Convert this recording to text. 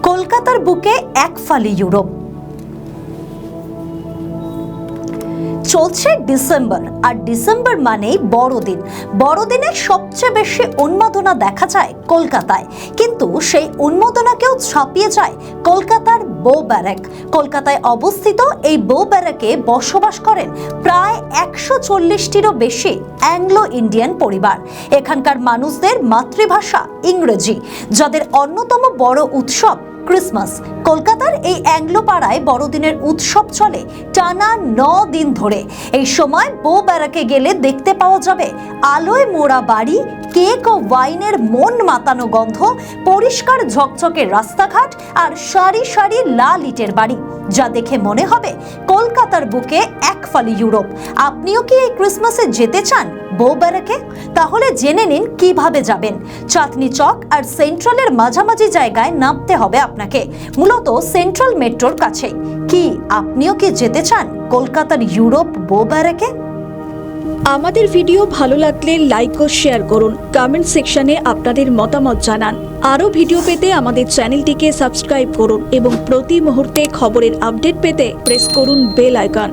কলকাতার বুকে এক ফালি ইউরোপ। চলছে ডিসেম্বর, আর ডিসেম্বর মানেই বড়দিন। বড়দিনে সবচেয়ে বেশি উন্মাদনা দেখা যায় কলকাতায়, কিন্তু সেই উন্মাদনাকেও ছাপিয়ে যায় কলকাতার বউ ব্যারাক। কলকাতায় অবস্থিত এই বউ ব্যারাকে বসবাস করেন প্রায় 140টিরও বেশি অ্যাংলো ইন্ডিয়ান পরিবার। এখানকার মানুষদের মাতৃভাষা ইংরেজি, যাদের অন্যতম বড় উৎসব ক্রিসমাস। কলকাতার এই অ্যাংলো পাড়ায় বড়দিনের উৎসব চলে টানা 9 দিন ধরে। এই সময় বউ ব্যারাকে গেলে দেখতে পাওয়া যাবে আলোয় মোড়া বাড়ি, কেক ও ওয়াইনের মন মাতানো গন্ধ, পরিষ্কার ঝকঝকে রাস্তাঘাট আর সারি সারি লাল ইটের বাড়ি, যা দেখে মনে হবে কলকাতার বুকে এক ফালি ইউরোপ। আপনিও কি এই ক্রিসমাসে যেতে চান বউ ব্যারাকে? তাহলে জেনে নিন কিভাবে যাবেন। চাঁদনি চক আর সেন্ট্রালের মাঝামাঝি জায়গায় নামতে হবে আপনাকে, মূলত সেন্ট্রাল মেট্রোর কাছেই। কি আপনিও কি যেতে চান কলকাতার ইউরোপ বউ ব্যারাকে? আমাদের ভিডিও ভালো লাগলে লাইক ও শেয়ার করুন, কমেন্ট সেকশনে আপনাদের মতামত জানান। আরও ভিডিও পেতে আমাদের চ্যানেলটিকে সাবস্ক্রাইব করুন এবং প্রতি মুহূর্তে খবরের আপডেট পেতে প্রেস করুন বেল আইকন।